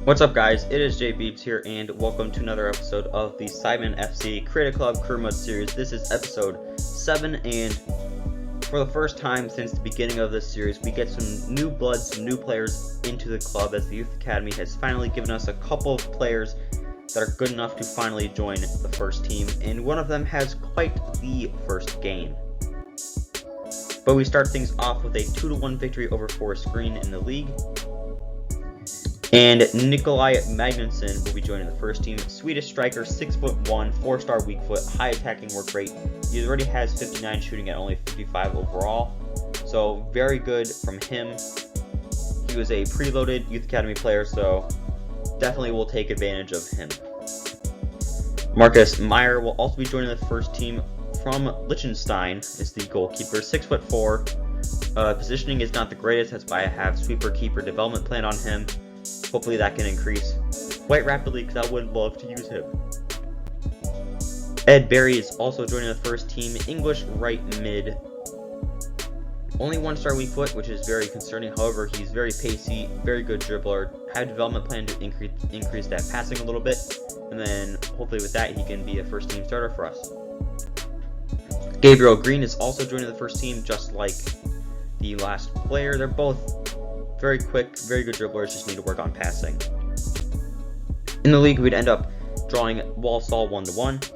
What's up, guys? It is Jay Beebs here, and welcome to another episode of the Sidemen FC Create Career Mode series. This is episode 7, and for the first time since the beginning of this series, we get some new blood, some new players into the club, as the Youth Academy has finally given us a couple of players that are good enough to finally join the first team, and one of them has quite the first game. But we start things off with a 2-1 victory over Forest Green in the league. And Nikolai Magnusson will be joining the first team. Swedish striker, 6'1", 4-star weak foot, high attacking work rate. He already has 59 shooting at only 55 overall. So very good from him. He was a preloaded Youth Academy player, so definitely will take advantage of him. Marcus Meyer will also be joining the first team from Liechtenstein, is the goalkeeper, 6'4". Positioning is not the greatest, that's why I have sweeper keeper development plan on him. Hopefully that can increase quite rapidly, because I would love to use him. Ed Berry is also joining the first team, English right mid. Only 1-star weak foot, which is very concerning. However, he's very pacey, very good dribbler. Have a development plan to increase that passing a little bit, and then hopefully with that he can be a first team starter for us. Gabriel Green is also joining the first team, just like the last player. They're both very quick, very good dribblers, just need to work on passing. In the league, we'd end up drawing Walsall 1-1.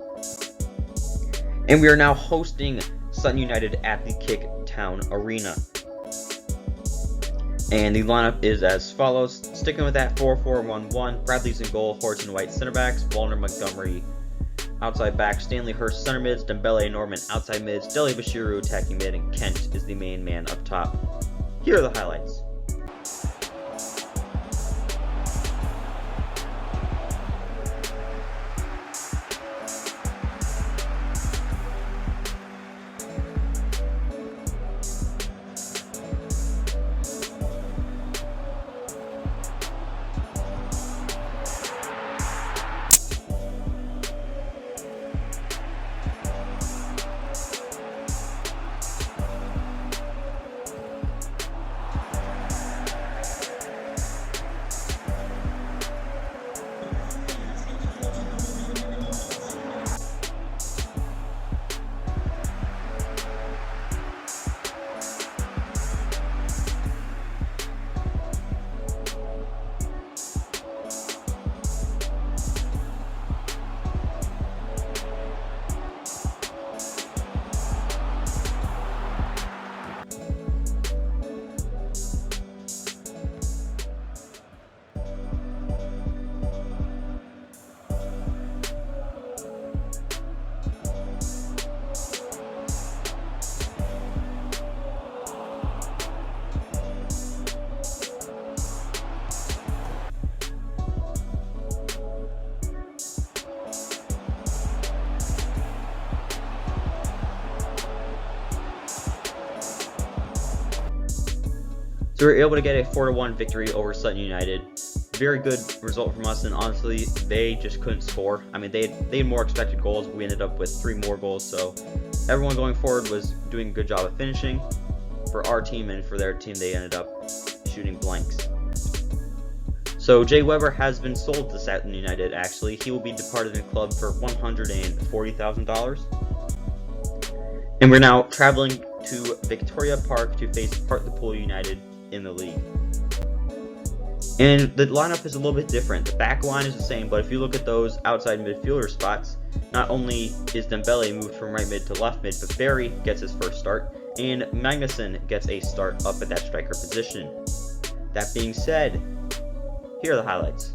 And we are now hosting Sutton United at the Kick Town Arena. And the lineup is as follows. Sticking with that 4-4-1-1. Bradley's in goal, Horton White center backs, Wallner Montgomery outside back, Stanley Hurst center mids, Dembele Norman outside mids, Deli Bashiru attacking mid, and Kent is the main man up top. Here are the highlights. So we were able to get a 4-1 victory over Sutton United. Very good result from us, and honestly, they just couldn't score. I mean, they had more expected goals. We ended up with 3 more goals, so everyone going forward was doing a good job of finishing. For our team and for their team, they ended up shooting blanks. So Jay Weber has been sold to Sutton United, actually. He will be departing the club for $140,000. And we're now traveling to Victoria Park to face Hartlepool United in the league. And the lineup is a little bit different. The back line is the same, but if you look at those outside midfielder spots, not only is Dembele moved from right mid to left mid, but Berry gets his first start, and Magnusson gets a start up at that striker position. That being said, here are the highlights.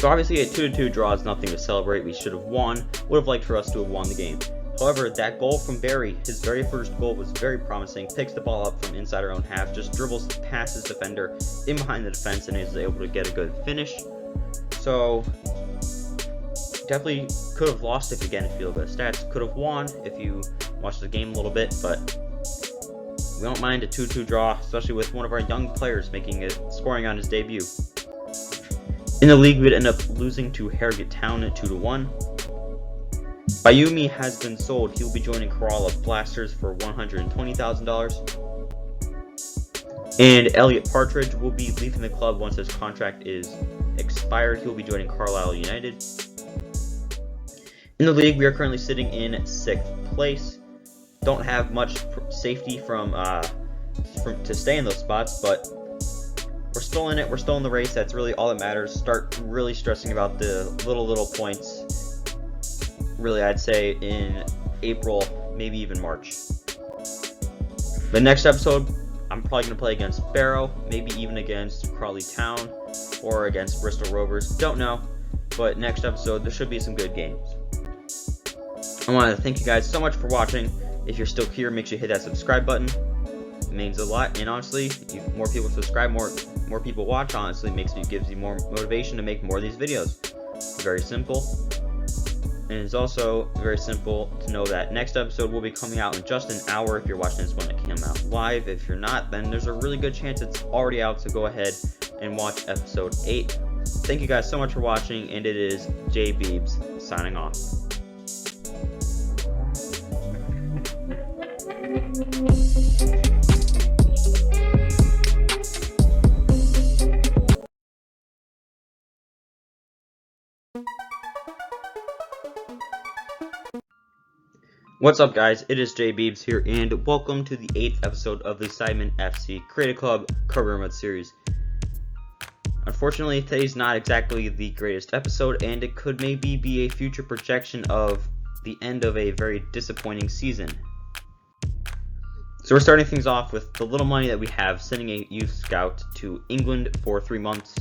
So obviously a 2-2 draw is nothing to celebrate. We should have won. Would have liked for us to have won the game. However, that goal from Barry, his very first goal, was very promising. Picks the ball up from inside our own half, just dribbles past his defender in behind the defense, and is able to get a good finish. So definitely could have lost if you feel good stats. Could have won if you watched the game a little bit, but we don't mind a 2-2 draw, especially with one of our young players scoring on his debut. In the league, we'd end up losing to Harrogate Town at 2-1. Bayumi has been sold. He will be joining Kerala Blasters for $120,000. And Elliot Partridge will be leaving the club once his contract is expired. He will be joining Carlisle United. In the league, we are currently sitting in 6th place. Don't have much safety to stay in those spots, but we're still in it. We're still in the race. That's really all that matters. Start really stressing about the little points. Really, I'd say in April, maybe even March. The next episode, I'm probably going to play against Barrow, maybe even against Crawley Town, or against Bristol Rovers. Don't know, but next episode, there should be some good games. I want to thank you guys so much for watching. If you're still here, make sure you hit that subscribe button. It means a lot, and honestly, if more people subscribe, more people watch, honestly, gives you more motivation to make more of these videos. It's very simple. And it's also very simple to know that next episode will be coming out in just an hour if you're watching this when it came out live. If you're not, then there's a really good chance it's already out, so go ahead and watch episode 8. Thank you guys so much for watching, and it is J Beebs signing off. What's up, guys? It is J Beebs here, and welcome to the 8th episode of the Sidemen FC Create career mode series. Unfortunately, today's not exactly the greatest episode, and it could maybe be a future projection of the end of a very disappointing season. So we're starting things off with the little money that we have, sending a youth scout to England for 3 months.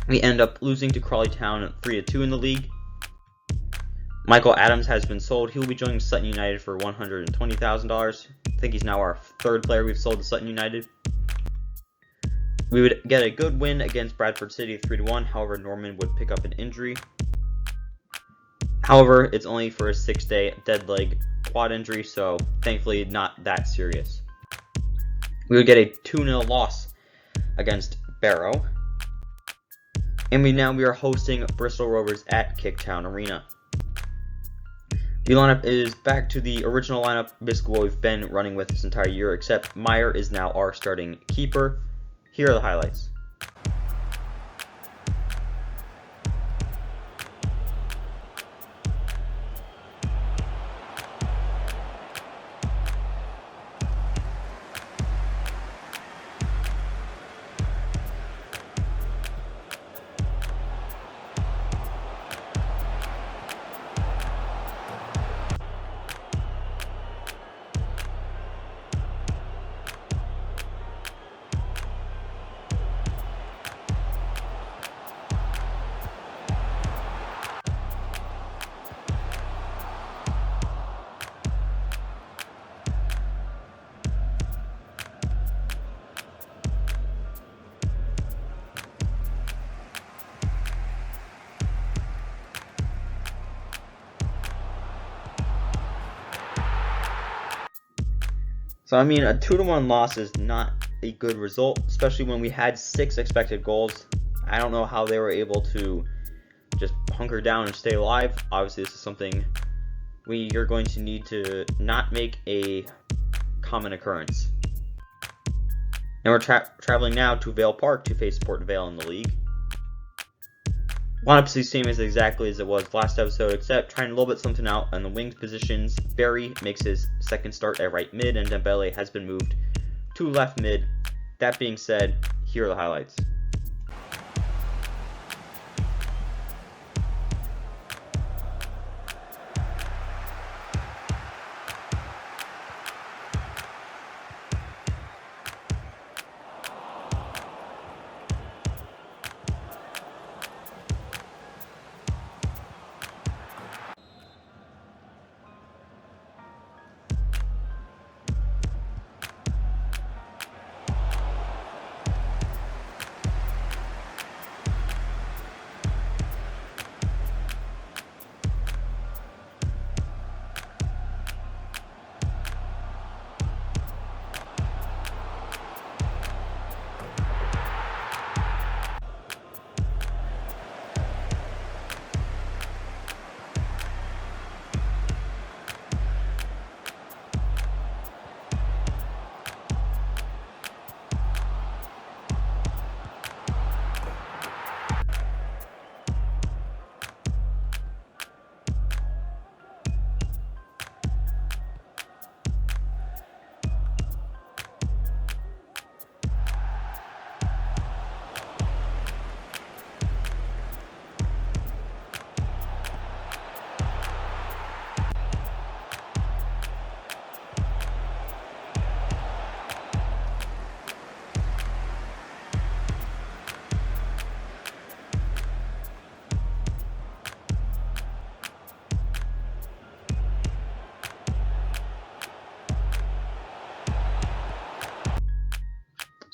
We end up losing to Crawley Town 3-2 in the league. Michael Adams has been sold. He will be joining Sutton United for $120,000. I think he's now our 3rd player we've sold to Sutton United. We would get a good win against Bradford City 3-1. However, Norman would pick up an injury. However, it's only for a 6-day dead leg quad injury, so thankfully not that serious. We would get a 2-0 loss against Barrow. And we are hosting Bristol Rovers at Kicktown Arena. The lineup is back to the original lineup, basically what we've been running with this entire year, except Meyer is now our starting keeper. Here are the highlights. So, I mean, a 2-1 loss is not a good result, especially when we had 6 expected goals. I don't know how they were able to just hunker down and stay alive. Obviously, this is something we are going to need to not make a common occurrence. And we're traveling now to Vale Park to face Port Vale in the league. Lineup is the same as exactly as it was last episode, except trying a little bit something out on the wings positions. Barry makes his second start at right mid, and Dembele has been moved to left mid. That being said, here are the highlights.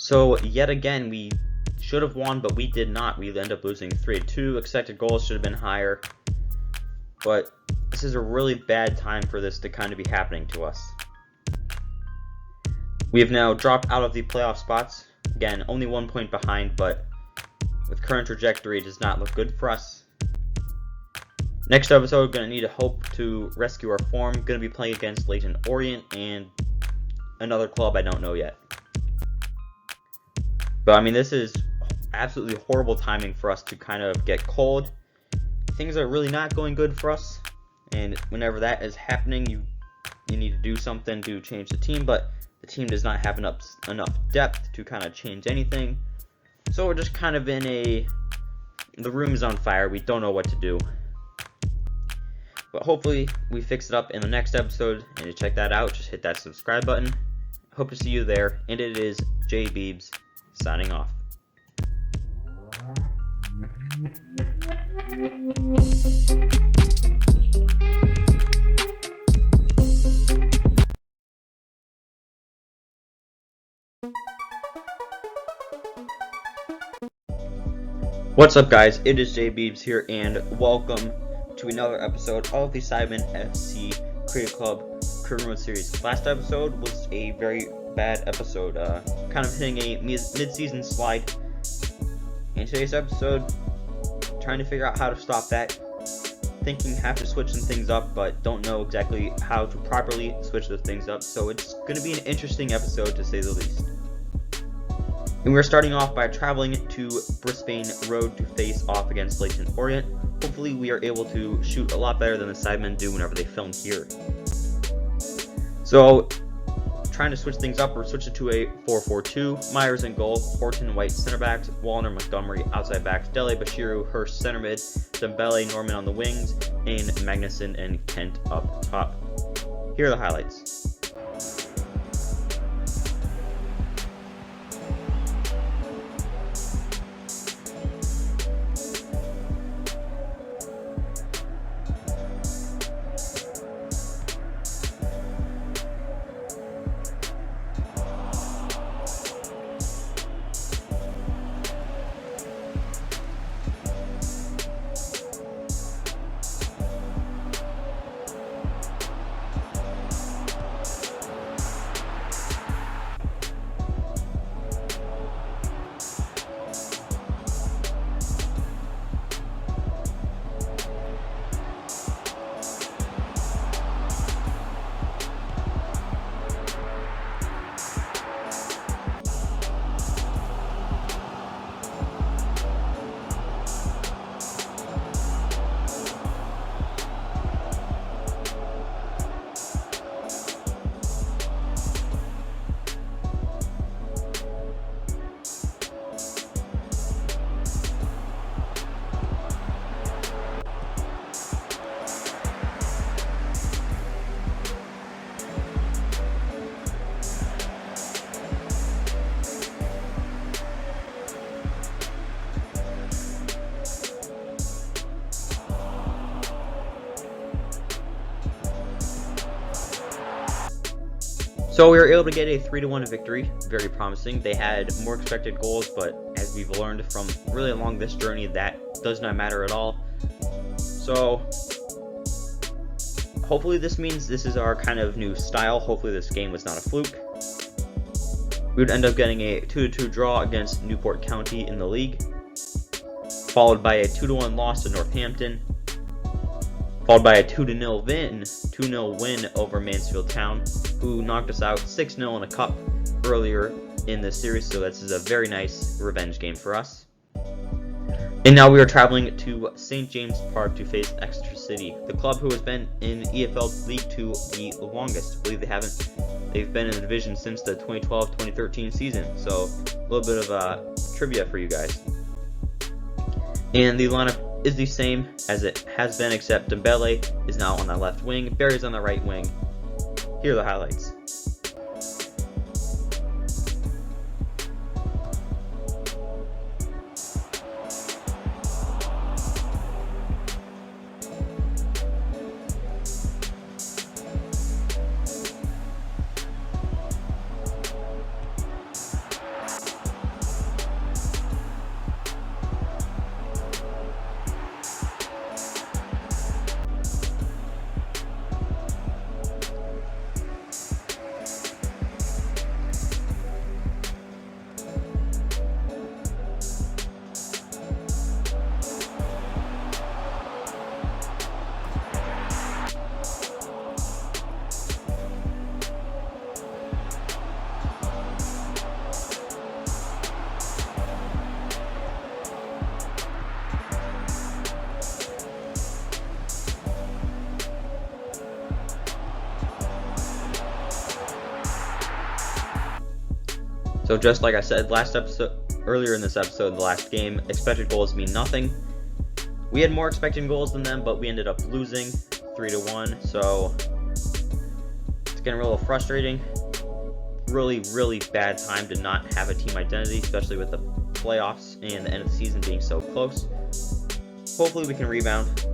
So yet again, we should have won, but we did not. We ended up losing 3-2. Expected goals should have been higher. But this is a really bad time for this to kind of be happening to us. We have now dropped out of the playoff spots. Again, only 1 point behind, but with current trajectory, it does not look good for us. Next episode, going to need a hope to rescue our form. Going to be playing against Leyton Orient and another club I don't know yet. But I mean, this is absolutely horrible timing for us to kind of get cold. Things are really not going good for us, and whenever that is happening, you need to do something to change the team, but the team does not have enough depth to kind of change anything. So we're just kind of in the room is on fire. We don't know what to do. But hopefully we fix it up in the next episode, and to check that out, just hit that subscribe button. Hope to see you there, and it is J Beebs signing off. What's up, guys? It is J Beebs here, and welcome to another episode of the Sidemen FC Create Club Career Mode Series. Last episode was a very bad episode, kind of hitting a mid-season slide. In today's episode, trying to figure out how to stop that. Thinking have to switch some things up, but don't know exactly how to properly switch those things up. So it's going to be an interesting episode, to say the least. And we're starting off by traveling to Brisbane Road to face off against Leyton Orient. Hopefully we are able to shoot a lot better than the Sidemen do whenever they film here. So, trying to switch things up, we're switching to a 4-4-2. Myers in goal, Horton White center backs, Wallner, Montgomery outside backs, Dele, Bashiru, Hirsch center mid, Dembele, Norman on the wings, and Magnuson and Kent up top. Here are the highlights. So we were able to get a 3-1 victory, very promising. They had more expected goals, but as we've learned from really along this journey, that does not matter at all. So hopefully this means this is our kind of new style. Hopefully this game was not a fluke. We would end up getting a 2-2 draw against Newport County in the league, followed by a 2-1 loss to Northampton, followed by a 2-0 win over Mansfield Town, who knocked us out 6-0 in a cup earlier in this series, so this is a very nice revenge game for us. And now we are traveling to St. James Park to face Exeter City, the club who has been in EFL League 2 the longest. I believe they've been in the division since the 2012-2013 season, so a little bit of trivia for you guys. And the lineup is the same as it has been, except Dembele is now on the left wing, Barry's on the right wing. Here are the highlights. So just like I said earlier in this episode, the last game, expected goals mean nothing. We had more expected goals than them, but we ended up losing 3-1. So it's getting a little frustrating. Really bad time to not have a team identity, especially with the playoffs and the end of the season being so close. Hopefully we can rebound.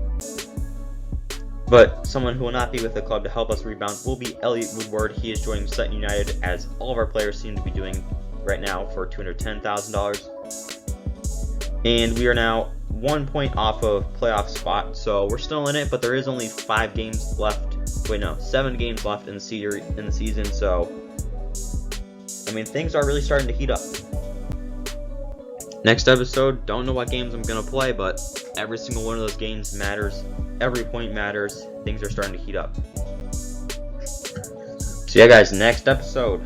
But someone who will not be with the club to help us rebound will be Elliot Woodward. He is joining Sutton United, as all of our players seem to be doing right now, for $210,000. And we are now 1 point off of playoff spot, so we're still in it, but there is only 7 games left in the season, so I mean, things are really starting to heat up. Next episode, don't know what games I'm gonna play, but every single one of those games matters. Every point matters. Things are starting to heat up. So yeah, guys, next episode.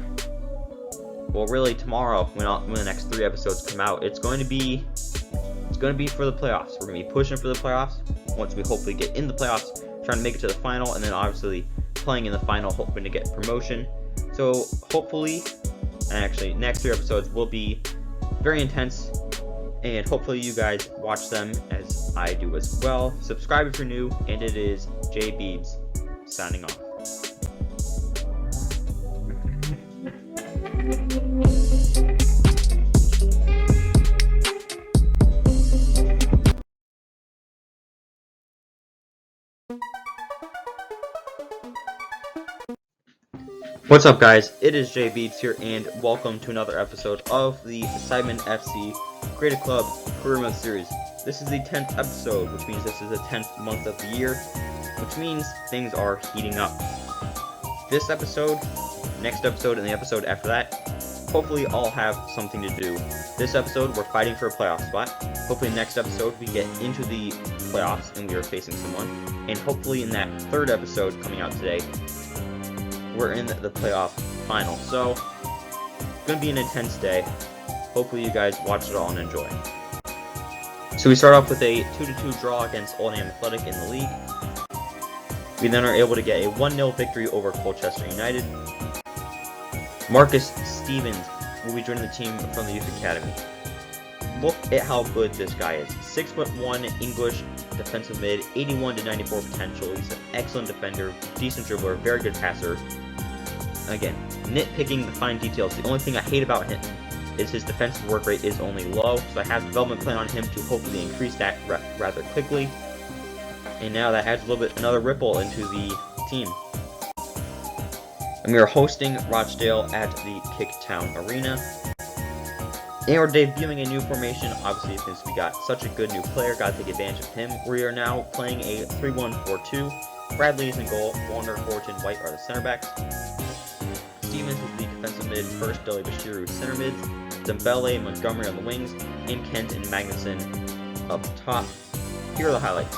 Well, really tomorrow, when the next 3 episodes come out, it's going to be for the playoffs. We're gonna be pushing for the playoffs. Once we hopefully get in the playoffs, trying to make it to the final, and then obviously playing in the final, hoping to get promotion. So hopefully, and actually, next 3 episodes will be very intense, and hopefully you guys watch them as I do as well. Subscribe if you're new, and it is J Beebs signing off. What's up, guys? It is J Beebs here, and welcome to another episode of the Sidemen FC Create Club Career Mode Series. This is the 10th episode, which means this is the 10th month of the year, which means things are heating up. This episode, next episode, and the episode after that, hopefully all have something to do. This episode, we're fighting for a playoff spot. Hopefully next episode, we get into the playoffs and we are facing someone. And hopefully in that 3rd episode coming out today, we're in the playoff final. So it's going to be an intense day. Hopefully you guys watch it all and enjoy. So we start off with a 2-2 draw against Oldham Athletic in the league. We then are able to get a 1-0 victory over Colchester United. Marcus Stevens will be joining the team from the Youth Academy. Look at how good this guy is. 6'1" English defensive mid, 81 to 94 potential. He's an excellent defender, decent dribbler, very good passer. Again, nitpicking the fine details. The only thing I hate about him is his defensive work rate is only low, so I have a development plan on him to hopefully increase that rather quickly. And now that adds a little bit another ripple into the team. And we are hosting Rochdale at the Kicktown Arena. And we're debuting a new formation, obviously, since we got such a good new player, got to take advantage of him. We are now playing a 3-1-4-2. Bradley is in goal, Warner, Horton, White are the center backs. Stevens is the defensive mid, first Deli Bashiru center mids, Dembele, Montgomery on the wings, and Kent and Magnuson up top. Here are the highlights.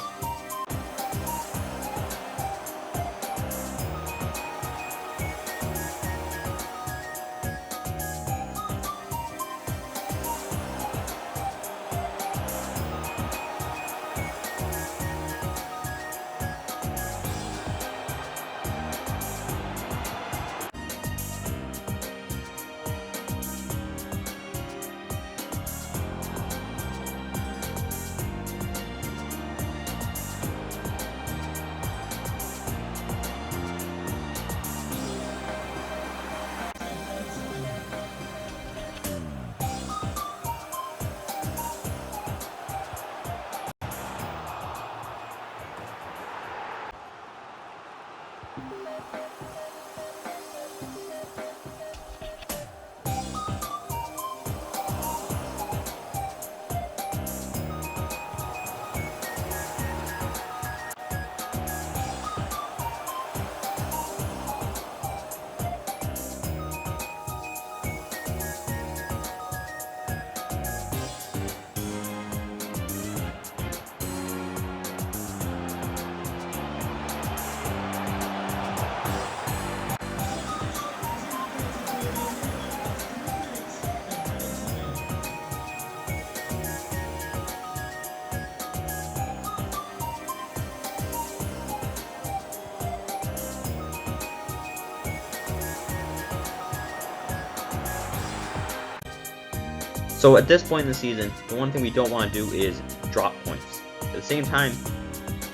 So at this point in the season, the one thing we don't want to do is drop points. At the same time,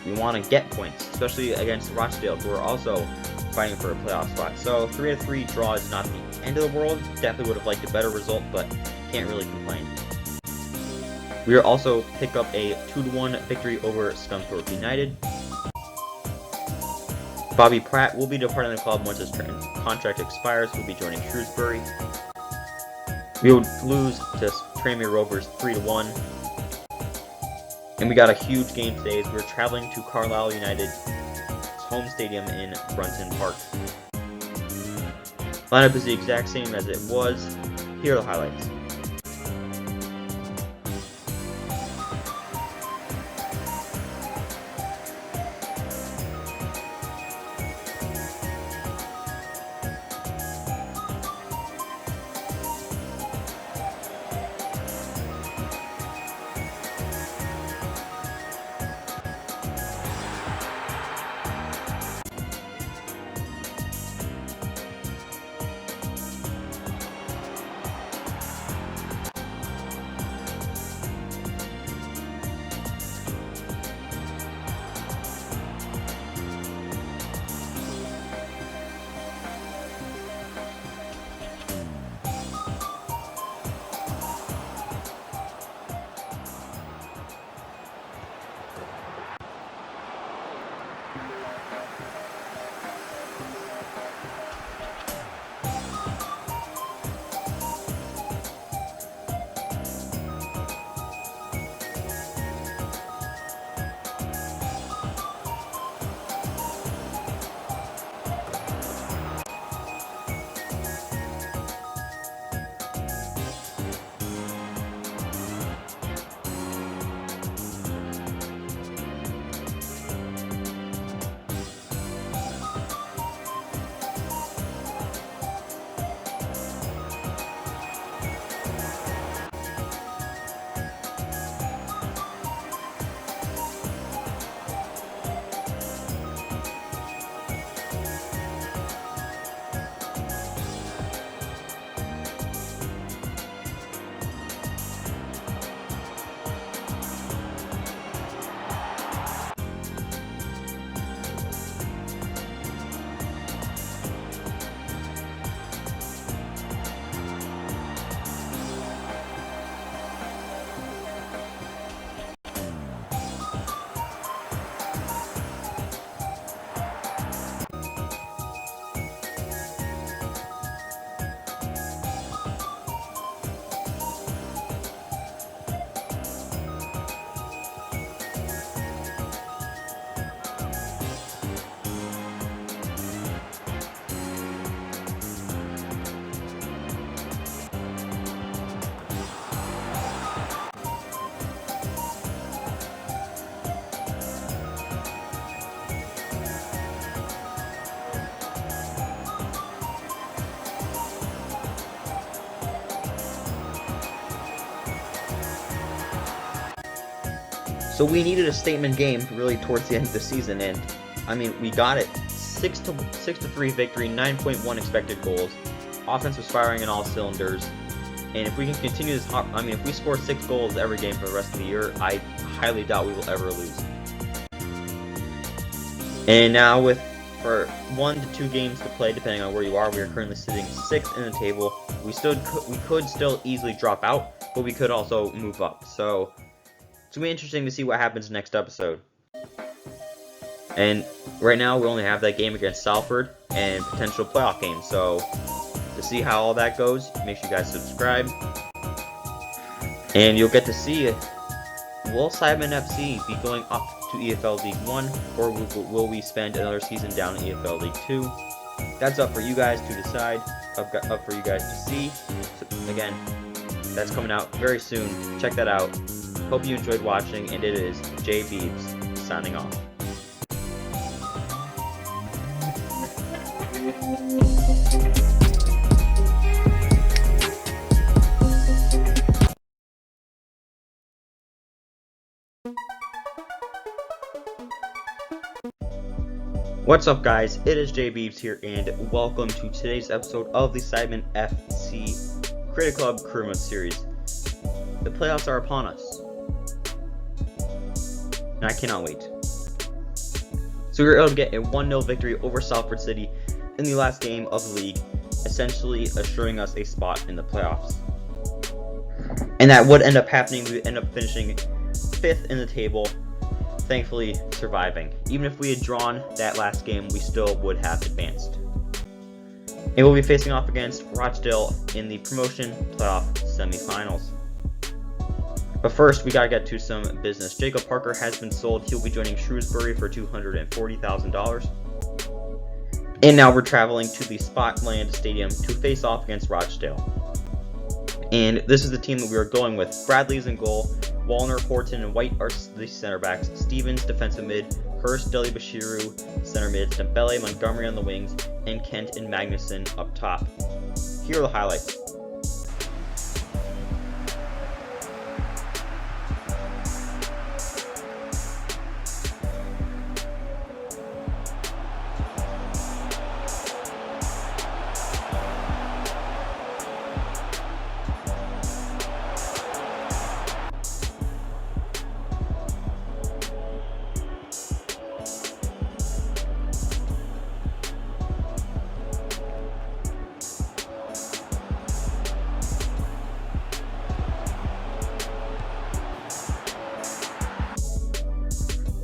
we want to get points, especially against Rochdale, who are also fighting for a playoff spot. So 3-3 draw is not the end of the world. Definitely would have liked a better result, but can't really complain. We will also pick up a 2-1 victory over Scunthorpe United. Bobby Pratt will be departing the club once his contract expires. He'll be joining Shrewsbury. We will lose to Tranmere Rovers 3-1. And we got a huge game today as we're traveling to Carlisle United's home stadium in Brunton Park. Lineup is the exact same as it was. Here are the highlights. So we needed a statement game really towards the end of the season, and I mean we got it. 6-3 victory, 9.1 expected goals. Offense was firing in all cylinders, and if we can continue this, if we score 6 goals every game for the rest of the year, I highly doubt we will ever lose. And now for 1 to 2 games to play, depending on where you are, we are currently sitting 6th in the table. We could still easily drop out, but we could also move up. So it's going to be interesting to see what happens next episode. And right now, we only have that game against Salford and potential playoff games. So to see how all that goes, make sure you guys subscribe. And you'll get to see it. Will Sidemen FC be going up to EFL League 1, or will we spend another season down in EFL League 2? That's up for you guys to decide, up for you guys to see. So, again, that's coming out very soon. Check that out. Hope you enjoyed watching, and it is J Beebs signing off. What's up, guys? It is J Beebs here, and welcome to today's episode of the Sidemen FC Create Club Career Mode Series. The playoffs are upon us, and I cannot wait. So we were able to get a 1-0 victory over Salford City in the last game of the league, essentially assuring us a spot in the playoffs. And that would end up happening. We would end up finishing 5th in the table, thankfully surviving. Even if we had drawn that last game, we still would have advanced. And we'll be facing off against Rochdale in the promotion playoff semifinals. But first, we gotta get to some business. Jacob Parker has been sold. He'll be joining Shrewsbury for $240,000. And now we're traveling to the Spockland Stadium to face off against Rochdale. And this is the team that we are going with. Bradley's in goal. Wallner, Horton, and White are the center backs. Stevens, defensive mid. Hurst, Deli Bashiru, center mid. Dembele, Montgomery on the wings. And Kent and Magnuson up top. Here are the highlights.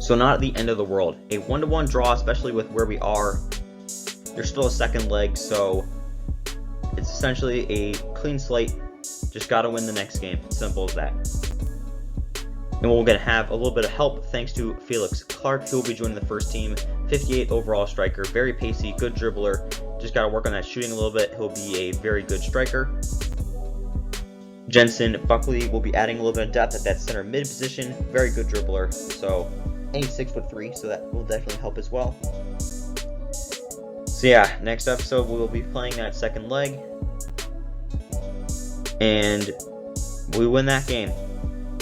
So not at the end of the world. A 1-1 draw, especially with where we are. There's still a second leg, so it's essentially a clean slate. Just gotta win the next game. Simple as that. And we're gonna have a little bit of help thanks to Felix Clark, who will be joining the first team. 58 overall striker, very pacey, good dribbler. Just gotta work on that shooting a little bit. He'll be a very good striker. Jensen Buckley will be adding a little bit of depth at that center mid position. Very good dribbler. So. And he's 6'3", so that will definitely help as well. So yeah, next episode we will be playing that second leg, and we win that game.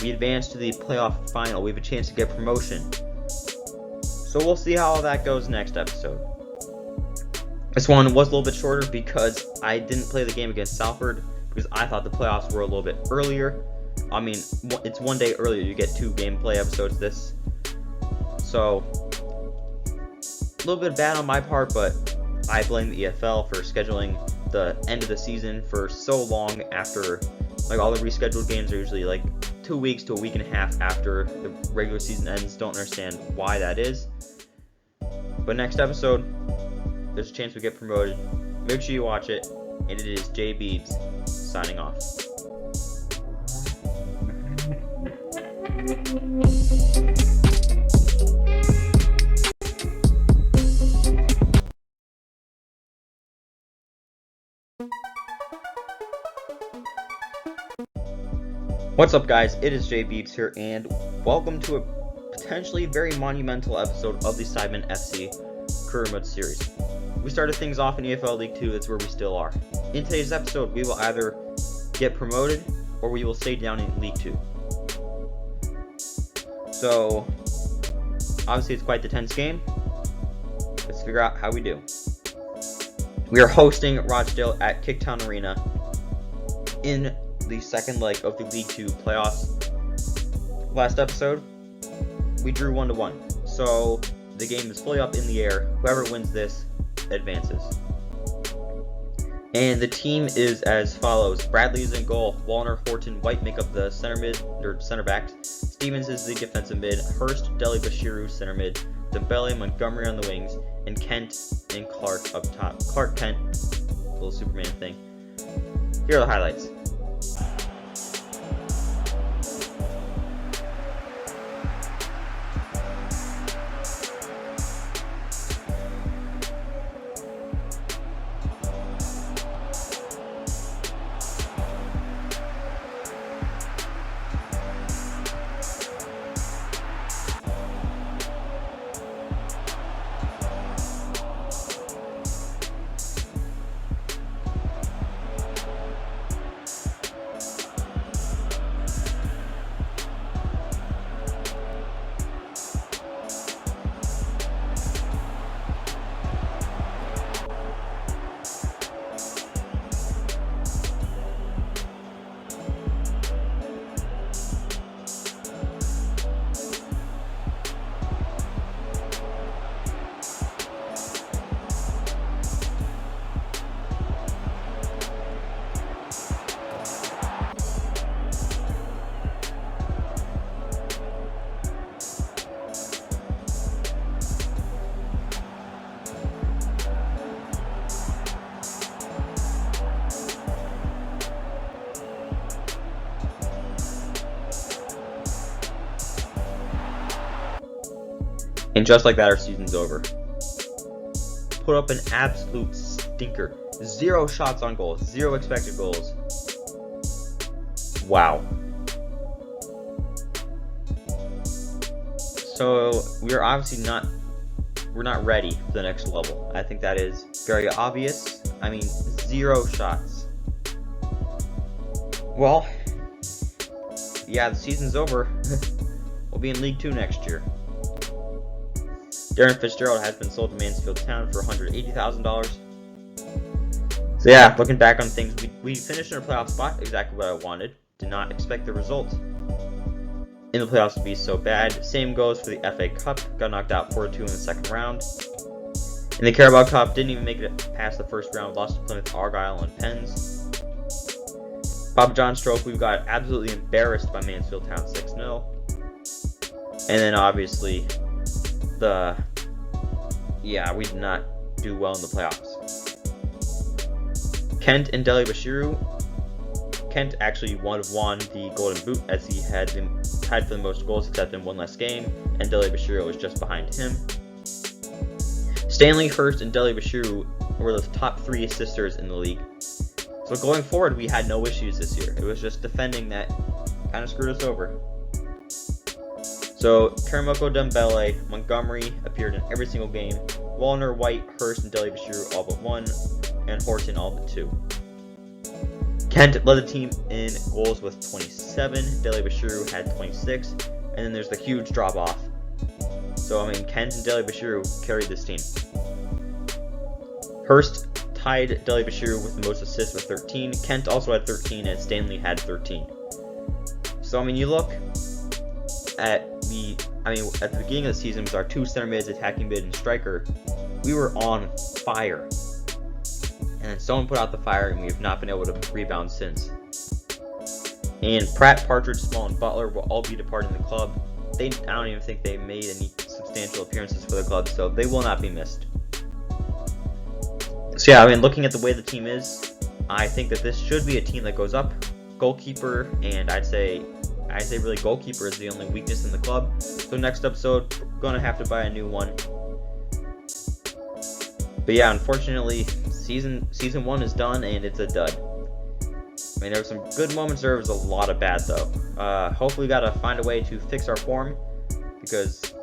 We advance to the playoff final. We have a chance to get promotion. So we'll see how all that goes next episode. This one was a little bit shorter because I didn't play the game against Salford because I thought the playoffs were a little bit earlier. I mean, it's one day earlier. You get 2 gameplay episodes this. So, a little bit bad on my part, but I blame the EFL for scheduling the end of the season for so long after, like, all the rescheduled games are usually like 2 weeks to a week and a half after the regular season ends. Don't understand why that is. But next episode, there's a chance we get promoted. Make sure you watch it. And it is Jay Beebs signing off. What's up, guys? It is Jay Beebs here, and welcome to a potentially very monumental episode of the Sidemen FC Career Mode series. We started things off in EFL League 2, that's where we still are. In today's episode, we will either get promoted, or we will stay down in League 2. So, obviously it's quite the tense game. Let's figure out how we do. We are hosting Rochdale at Kicktown Arena in the second leg of the League 2 playoffs. Last episode, we drew 1-1. So the game is fully up in the air. Whoever wins this advances. And the team is as follows. Bradley is in goal. Wallner, Horton, White make up the center backs. Stevens is the defensive mid. Hurst, Deli Bashiru, center mid. Dembele, Montgomery on the wings. And Kent and Clark up top. Clark Kent, little Superman thing. Here are the highlights. And just like that, our season's over. Put up an absolute stinker. 0 shots on goal, 0 expected goals. Wow. So we're obviously not ready for the next level. I think that is very obvious. I mean, 0 shots. Well, yeah, the season's over. We'll be in League 2 next year. Darren Fitzgerald has been sold to Mansfield Town for $180,000. So yeah, looking back on things, we finished in a playoff spot, exactly what I wanted. Did not expect the result in the playoffs to be so bad. Same goes for the FA Cup. Got knocked out 4-2 in the second round. In the Carabao Cup, didn't even make it past the first round. Lost to Plymouth Argyle and Pens. Papa John's Trophy, we got absolutely embarrassed by Mansfield Town 6-0. And then obviously, we did not do well in the playoffs. Kent and Dele Bashiru. Kent actually won the Golden Boot as he had been tied for the most goals except in one less game, and Dele Bashiru was just behind him. Stanley Hurst and Dele Bashiru were the top 3 assisters in the league. So going forward, we had no issues this year. It was just defending that kind of screwed us over. So Karamoko Dembele, Montgomery appeared in every single game. Wallner, White, Hurst, and Dele Bashiru all but 1, and Horton all but 2. Kent led the team in goals with 27. Dele Bashiru had 26, and then there's the huge drop off. So I mean, Kent and Dele Bashiru carried this team. Hurst tied Dele Bashiru with the most assists with 13. Kent also had 13, and Stanley had 13. So I mean, you look at the beginning of the season with our 2 center mids, attacking mid, and striker, we were on fire. And then someone put out the fire, and we have not been able to rebound since. And Pratt, Partridge, Small, and Butler will all be departing the club. I don't even think they made any substantial appearances for the club, so they will not be missed. So yeah, I mean, looking at the way the team is, I think that this should be a team that goes up. Goalkeeper, and I'd say really goalkeeper is the only weakness in the club. So next episode, we're gonna have to buy a new one. But yeah, unfortunately, season 1 is done, and it's a dud. I mean, there were some good moments. There was a lot of bad though. Hopefully, we gotta find a way to fix our form, because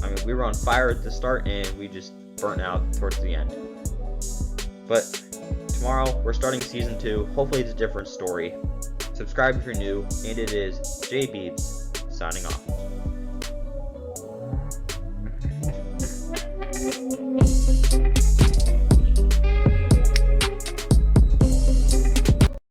I mean, we were on fire at the start, and we just burnt out towards the end. But tomorrow, we're starting season 2. Hopefully, it's a different story. Subscribe if you're new, and it is J Beebs signing off.